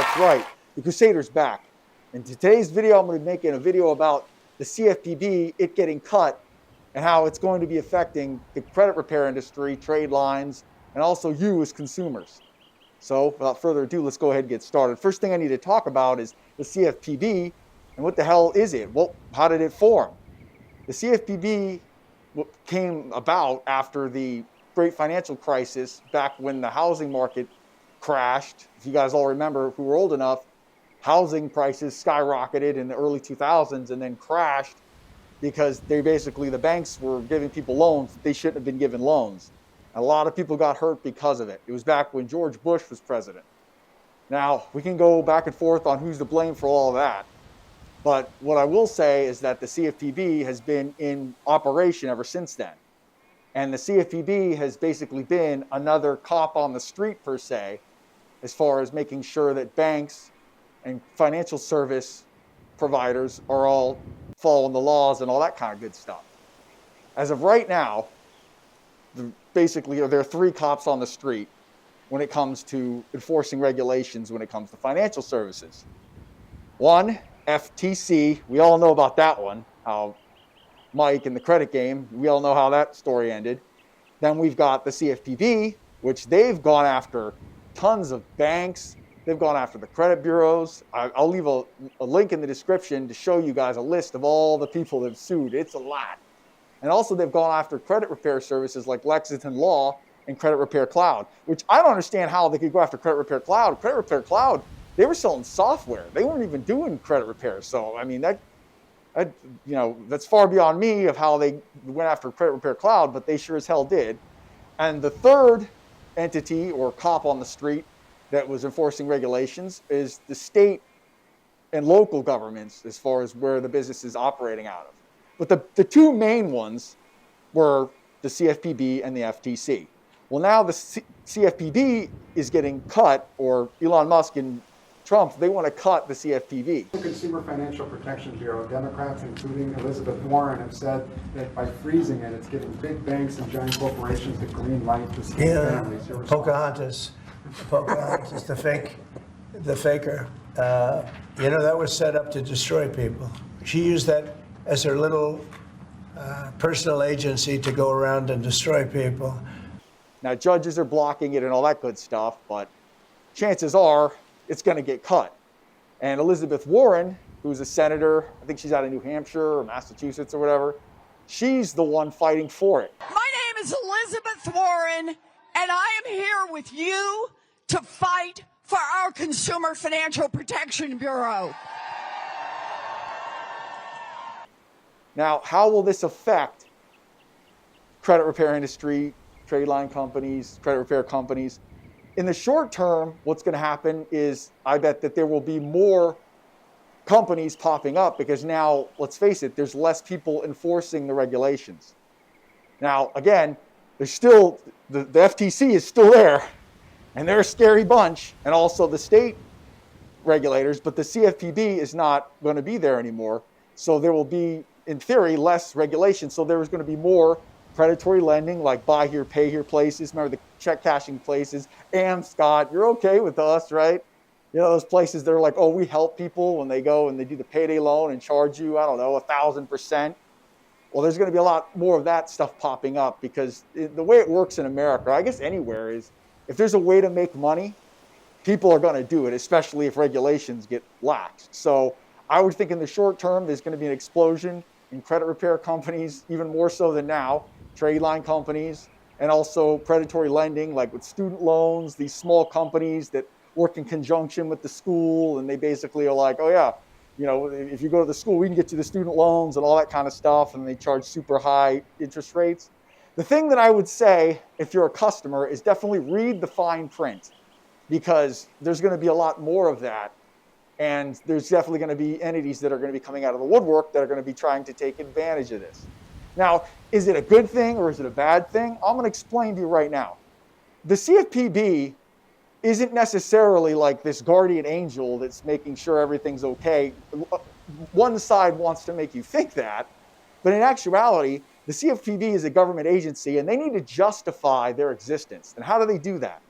That's right. The Crusader's back. In today's video, I'm going to be making a video about the CFPB, it getting cut, and how it's going to be affecting the credit repair industry, trade lines, and also you as consumers. So without further ado, let's go ahead and get started. First thing I need to talk about is the CFPB, and what the hell is it? Well, how did it form? The CFPB came about after the great financial crisis, back when the housing market crashed. If you guys all remember, who were old enough, housing prices skyrocketed in the early 2000s and then crashed because the banks were giving people loans that they shouldn't have been given loans. A lot of people got hurt because of it. It was back when George Bush was president. Now, we can go back and forth on who's to blame for all of that. But what I will say is that the CFPB has been in operation ever since then. And the CFPB has basically been another cop on the street, per se, as far as making sure that banks and financial service providers are all following the laws and all that kind of good stuff. As of right now, there are three cops on the street when it comes to enforcing regulations when it comes to financial services. One, FTC, we all know about that one, how Mike in the credit game, we all know how that story ended. Then we've got the CFPB, which they've gone after tons of banks. They've gone after the credit bureaus. I'll leave a link in the description to show you guys a list of all the people they've sued. It's a lot. And also they've gone after credit repair services like Lexington Law and Credit Repair Cloud, which I don't understand how they could go after Credit Repair Cloud. Credit Repair Cloud, they were selling software. They weren't even doing credit repairs. So, I mean, that's far beyond me of how they went after Credit Repair Cloud, but they sure as hell did. And the third entity or cop on the street that was enforcing regulations is the state and local governments, as far as where the business is operating out of. But the two main ones were the CFPB and the FTC. Well, now the CFPB is getting cut, or Elon Musk and Trump, they want to cut the CFPB. The Consumer Financial Protection Bureau, Democrats, including Elizabeth Warren, have said that by freezing it, it's giving big banks and giant corporations the green light to save families. Pocahontas, the faker. That was set up to destroy people. She used that as her little personal agency to go around and destroy people. Now, judges are blocking it and all that good stuff, but chances are it's going to get cut. And Elizabeth Warren, who's a senator, I think she's out of New Hampshire or Massachusetts or whatever, she's the one fighting for it. My name is Elizabeth Warren, and I am here with you to fight for our Consumer Financial Protection Bureau. Now, how will this affect credit repair industry, trade line companies, credit repair companies? In the short term, what's going to happen is I bet that there will be more companies popping up because now, let's face it, there's less people enforcing the regulations. Now, again, there's still, the FTC is still there, and they're a scary bunch, and also the state regulators, but the CFPB is not going to be there anymore. So there will be, in theory, less regulation. So there is going to be more predatory lending, like buy here, pay here places. Remember the check cashing places? And Scott, you're okay with us, right? Those places, they're like, oh, we help people when they go and they do the payday loan and charge you, 1,000%. Well, there's going to be a lot more of that stuff popping up because the way it works in America, I guess anywhere, is if there's a way to make money, people are going to do it, especially if regulations get laxed. So I would think in the short term, there's going to be an explosion in credit repair companies, even more so than now, trade line companies, and also predatory lending, like with student loans, these small companies that work in conjunction with the school, and they basically are like, oh yeah, if you go to the school, we can get you the student loans and all that kind of stuff, and they charge super high interest rates. The thing that I would say, if you're a customer, is definitely read the fine print, because there's going to be a lot more of that. And there's definitely going to be entities that are going to be coming out of the woodwork that are going to be trying to take advantage of this. Now, is it a good thing or is it a bad thing? I'm going to explain to you right now. The CFPB isn't necessarily like this guardian angel that's making sure everything's okay. One side wants to make you think that, but in actuality, the CFPB is a government agency and they need to justify their existence. And how do they do that?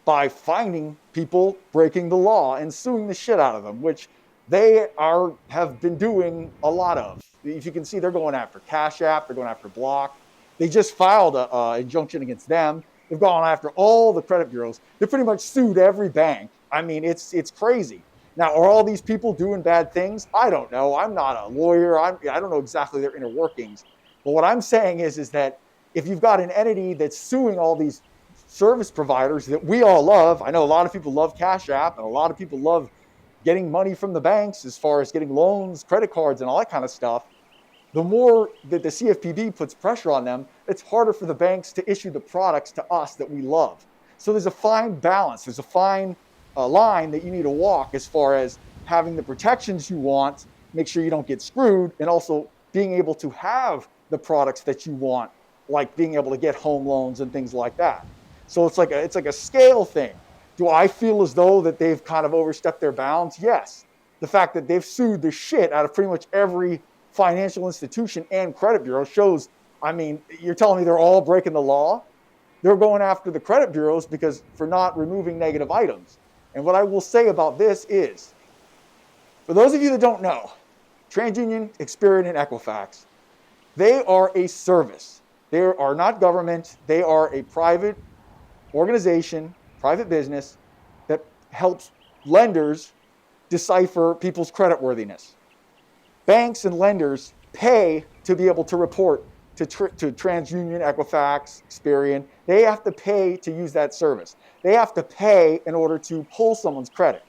by finding people breaking the law and suing the shit out of them, which they have been doing a lot of. If you can see, they're going after Cash App, they're going after Block. They just filed an injunction against them. They've gone after all the credit bureaus. They pretty much sued every bank. I mean, it's crazy. Now, are all these people doing bad things? I don't know. I'm not a lawyer. I don't know exactly their inner workings. But what I'm saying is that if you've got an entity that's suing all these service providers that we all love, I know a lot of people love Cash App, and a lot of people love getting money from the banks as far as getting loans, credit cards, and all that kind of stuff. The more that the CFPB puts pressure on them, it's harder for the banks to issue the products to us that we love. So there's a fine balance. There's a fine line that you need to walk as far as having the protections you want, make sure you don't get screwed, and also being able to have the products that you want, like being able to get home loans and things like that. So it's like a scale thing. Do I feel as though that they've kind of overstepped their bounds? Yes. The fact that they've sued the shit out of pretty much every financial institution and credit bureau shows, I mean, you're telling me they're all breaking the law? They're going after the credit bureaus because for not removing negative items. And what I will say about this is, for those of you that don't know, TransUnion, Experian, and Equifax, they are a service. They are not government. They are a private organization, private business that helps lenders decipher people's creditworthiness. Banks and lenders pay to be able to report to TransUnion, Equifax, Experian. They have to pay to use that service. They have to pay in order to pull someone's credit.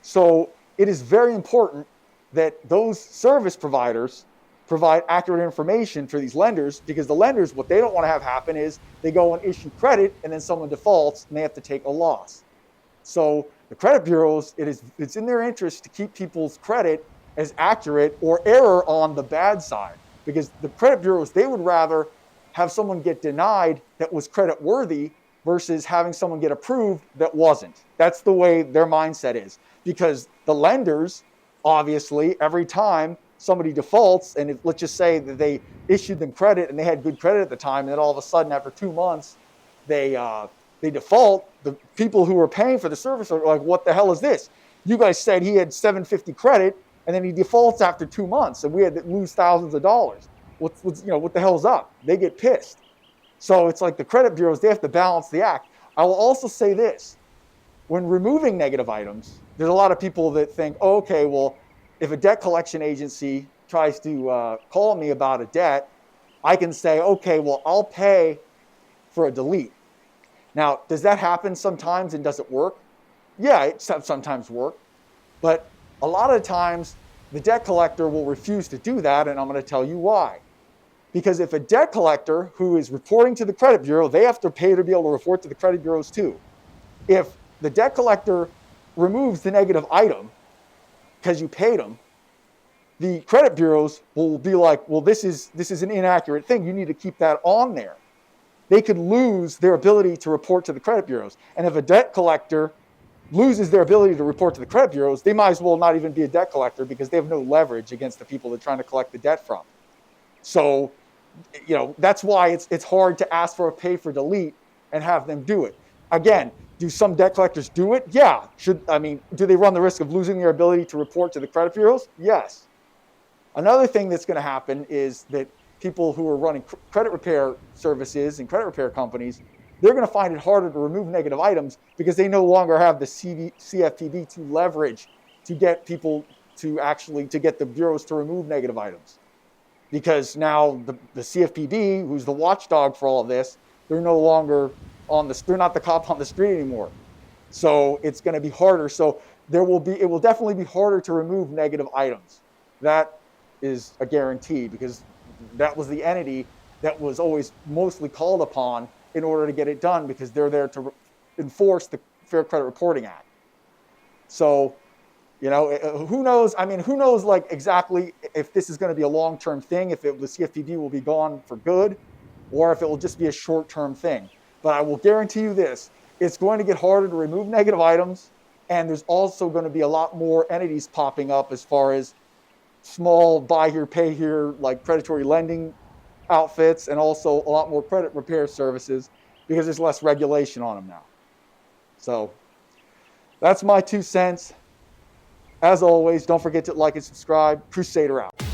So it is very important that those service providers provide accurate information for these lenders, because the lenders, what they don't want to have happen is they go and issue credit and then someone defaults and they have to take a loss. So the credit bureaus, it's in their interest to keep people's credit as accurate or error on the bad side, because the credit bureaus, they would rather have someone get denied that was credit worthy versus having someone get approved that wasn't. That's the way their mindset is, because the lenders, obviously, every time somebody defaults, and if, let's just say that they issued them credit and they had good credit at the time, and then all of a sudden after 2 months they default, the people who are paying for the service are like, what the hell is this? You guys said he had 750 credit and then he defaults after 2 months and we had to lose thousands of dollars. What the hell's up? They get pissed. So it's like the credit bureaus, they have to balance the act. I will also say this: when removing negative items, there's a lot of people that think, oh, okay, well, if a debt collection agency tries to call me about a debt, I can say, okay, well, I'll pay for a delete. Now, does that happen sometimes and does it work? Yeah, it sometimes works. But a lot of times, the debt collector will refuse to do that, and I'm going to tell you why. Because if a debt collector who is reporting to the credit bureau, they have to pay to be able to report to the credit bureaus too. If the debt collector removes the negative item because you paid them, the credit bureaus will be like, well, this is an inaccurate thing. You need to keep that on there. They could lose their ability to report to the credit bureaus. And if a debt collector loses their ability to report to the credit bureaus, they might as well not even be a debt collector because they have no leverage against the people they're trying to collect the debt from. So, that's why it's hard to ask for a pay for delete and have them do it. Again, do some debt collectors do it? Yeah. Do they run the risk of losing their ability to report to the credit bureaus? Yes. Another thing that's going to happen is that people who are running credit repair services and credit repair companies, they're going to find it harder to remove negative items because they no longer have the CFPB to leverage to get people to get the bureaus to remove negative items. Because now the CFPB, who's the watchdog for all of this, they're no longer they're not the cop on the street anymore. So it's going to be harder. So it will definitely be harder to remove negative items. That is a guarantee, because that was the entity that was always mostly called upon in order to get it done, because they're there to enforce the Fair Credit Reporting Act. So, who knows? Who knows exactly if this is going to be a long-term thing, if the CFPB will be gone for good, or if it will just be a short-term thing. But I will guarantee you this: it's going to get harder to remove negative items, and there's also going to be a lot more entities popping up as far as small buy here, pay here, like predatory lending outfits, and also a lot more credit repair services, because there's less regulation on them now. So that's my 2 cents. As always, don't forget to like and subscribe. Crusader out.